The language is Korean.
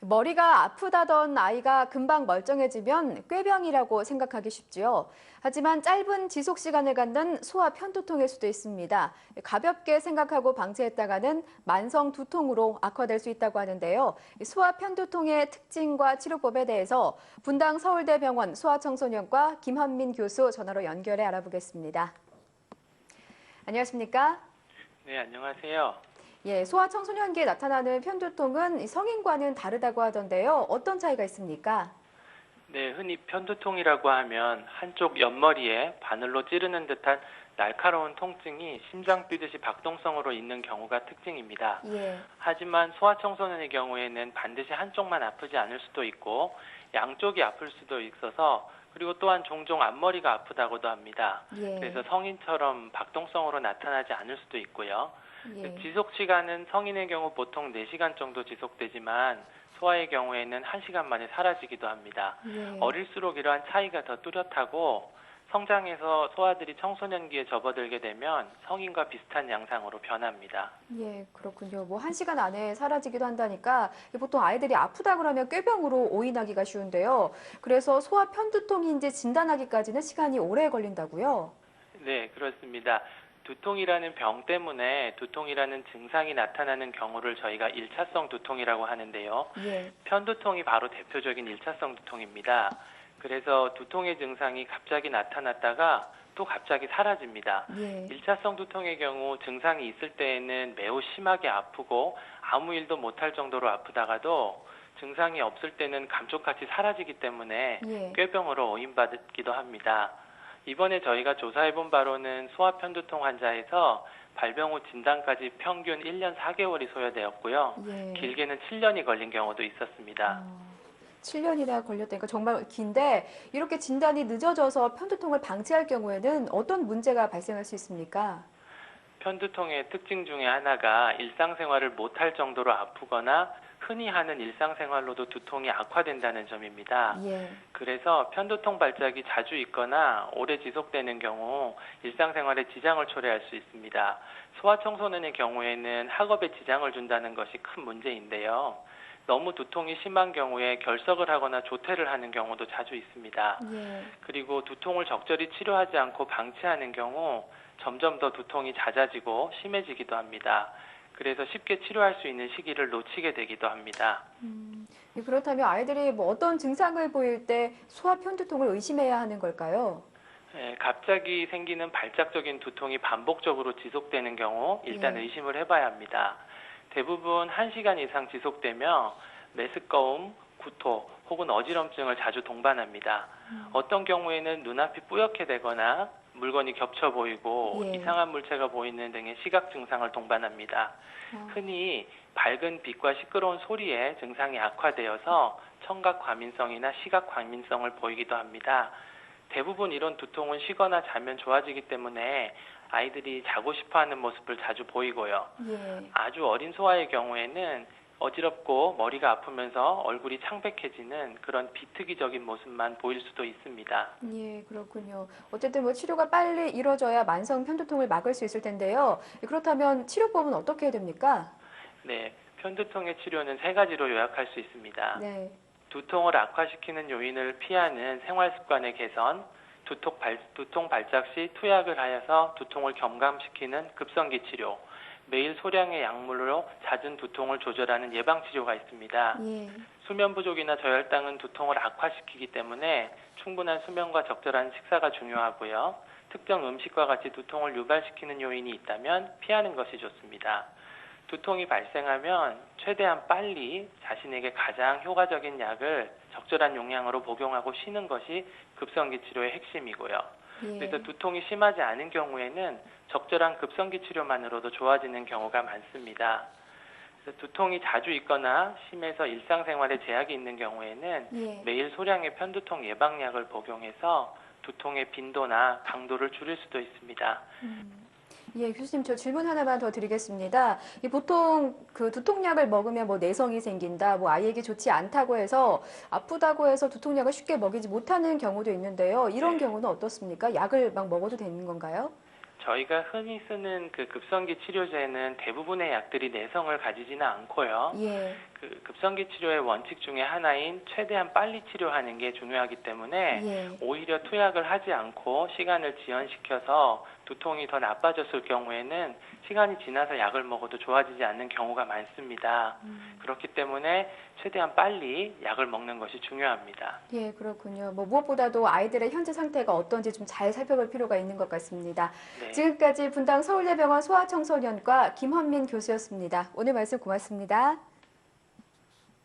머리가 아프다던 아이가 금방 멀쩡해지면 꾀병이라고 생각하기 쉽지요. 하지만 짧은 지속 시간을 갖는 소아 편두통일 수도 있습니다. 가볍게 생각하고 방치했다가는 만성 두통으로 악화될 수 있다고 하는데요. 소아 편두통의 특징과 치료법에 대해서 분당 서울대병원 소아청소년과 김한민 교수 전화로 연결해 알아보겠습니다. 안녕하십니까? 네, 안녕하세요. 예, 소아청소년기에 나타나는 편두통은 성인과는 다르다고 하던데요. 어떤 차이가 있습니까? 네, 흔히 편두통이라고 하면 한쪽 옆머리에 바늘로 찌르는 듯한 날카로운 통증이 심장 뛰듯이 박동성으로 있는 경우가 특징입니다. 예. 하지만 소아청소년의 경우에는 반드시 한쪽만 아프지 않을 수도 있고 양쪽이 아플 수도 있어서 그리고 또한 종종 앞머리가 아프다고도 합니다. 예. 그래서 성인처럼 박동성으로 나타나지 않을 수도 있고요. 예. 지속 시간은 성인의 경우 보통 4시간 정도 지속되지만 소아의 경우에는 1시간 만에 사라지기도 합니다. 예. 어릴수록 이러한 차이가 더 뚜렷하고 성장해서 소아들이 청소년기에 접어들게 되면 성인과 비슷한 양상으로 변합니다. 예, 그렇군요. 뭐 1시간 안에 사라지기도 한다니까 보통 아이들이 아프다 그러면 꾀병으로 오인하기가 쉬운데요. 그래서 소아 편두통인지 진단하기까지는 시간이 오래 걸린다고요? 네, 그렇습니다. 두통이라는 병 때문에 두통이라는 증상이 나타나는 경우를 저희가 1차성 두통이라고 하는데요. 예. 편두통이 바로 대표적인 1차성 두통입니다. 그래서 두통의 증상이 갑자기 나타났다가 또 갑자기 사라집니다. 예. 1차성 두통의 경우 증상이 있을 때에는 매우 심하게 아프고 아무 일도 못할 정도로 아프다가도 증상이 없을 때는 감쪽같이 사라지기 때문에 예. 꾀병으로 오인받기도 합니다. 이번에 저희가 조사해본 바로는 소아 편두통 환자에서 발병 후 진단까지 평균 1년 4개월이 소요되었고요. 예. 길게는 7년이 걸린 경우도 있었습니다. 7년이나 걸렸다니까 정말 긴데 이렇게 진단이 늦어져서 편두통을 방치할 경우에는 어떤 문제가 발생할 수 있습니까? 편두통의 특징 중에 하나가 일상생활을 못할 정도로 아프거나 흔히 하는 일상생활로도 두통이 악화된다는 점입니다. 예. 그래서 편두통 발작이 자주 있거나 오래 지속되는 경우 일상생활에 지장을 초래할 수 있습니다. 소아청소년의 경우에는 학업에 지장을 준다는 것이 큰 문제인데요. 너무 두통이 심한 경우에 결석을 하거나 조퇴를 하는 경우도 자주 있습니다. 예. 그리고 두통을 적절히 치료하지 않고 방치하는 경우 점점 더 두통이 잦아지고 심해지기도 합니다. 그래서 쉽게 치료할 수 있는 시기를 놓치게 되기도 합니다. 그렇다면 아이들이 뭐 어떤 증상을 보일 때 소아 편두통을 의심해야 하는 걸까요? 갑자기 생기는 발작적인 두통이 반복적으로 지속되는 경우 일단 예. 의심을 해봐야 합니다. 대부분 1시간 이상 지속되며 메스꺼움, 구토 혹은 어지럼증을 자주 동반합니다. 어떤 경우에는 눈앞이 뿌옇게 되거나 물건이 겹쳐 보이고 예. 이상한 물체가 보이는 등의 시각 증상을 동반합니다. 흔히 밝은 빛과 시끄러운 소리에 증상이 악화되어서 청각 과민성이나 시각 과민성을 보이기도 합니다. 대부분 이런 두통은 쉬거나 자면 좋아지기 때문에 아이들이 자고 싶어하는 모습을 자주 보이고요. 예. 아주 어린 소아의 경우에는 어지럽고 머리가 아프면서 얼굴이 창백해지는 그런 비특이적인 모습만 보일 수도 있습니다. 예, 그렇군요. 어쨌든 뭐 치료가 빨리 이루어져야 만성 편두통을 막을 수 있을 텐데요. 그렇다면 치료법은 어떻게 해야 됩니까? 네, 편두통의 치료는 3가지로 요약할 수 있습니다. 네. 두통을 악화시키는 요인을 피하는 생활 습관의 개선, 두통 발작 시 투약을 하여서 두통을 경감시키는 급성기 치료, 매일 소량의 약물로 잦은 두통을 조절하는 예방치료가 있습니다. 예. 수면 부족이나 저혈당은 두통을 악화시키기 때문에 충분한 수면과 적절한 식사가 중요하고요. 특정 음식과 같이 두통을 유발시키는 요인이 있다면 피하는 것이 좋습니다. 두통이 발생하면 최대한 빨리 자신에게 가장 효과적인 약을 적절한 용량으로 복용하고 쉬는 것이 급성기 치료의 핵심이고요. 예. 그래서 두통이 심하지 않은 경우에는 적절한 급성기 치료만으로도 좋아지는 경우가 많습니다. 그래서 두통이 자주 있거나 심해서 일상생활에 제약이 있는 경우에는 예. 매일 소량의 편두통 예방약을 복용해서 두통의 빈도나 강도를 줄일 수도 있습니다. 예, 교수님, 저 질문 하나만 더 드리겠습니다. 보통 그 두통약을 먹으면 뭐 내성이 생긴다, 뭐 아이에게 좋지 않다고 해서 아프다고 해서 두통약을 쉽게 먹이지 못하는 경우도 있는데요. 이런 경우는 어떻습니까? 약을 막 먹어도 되는 건가요? 저희가 흔히 쓰는 그 급성기 치료제는 대부분의 약들이 내성을 가지지는 않고요. 예. 그 급성기 치료의 원칙 중에 하나인 최대한 빨리 치료하는 게 중요하기 때문에 예. 오히려 투약을 하지 않고 시간을 지연시켜서 두통이 더 나빠졌을 경우에는 시간이 지나서 약을 먹어도 좋아지지 않는 경우가 많습니다. 그렇기 때문에 최대한 빨리 약을 먹는 것이 중요합니다. 예, 그렇군요. 무엇보다도 아이들의 현재 상태가 어떤지 좀 잘 살펴볼 필요가 있는 것 같습니다. 네. 지금까지 분당 서울대병원 소아청소년과 김헌민 교수였습니다. 오늘 말씀 고맙습니다.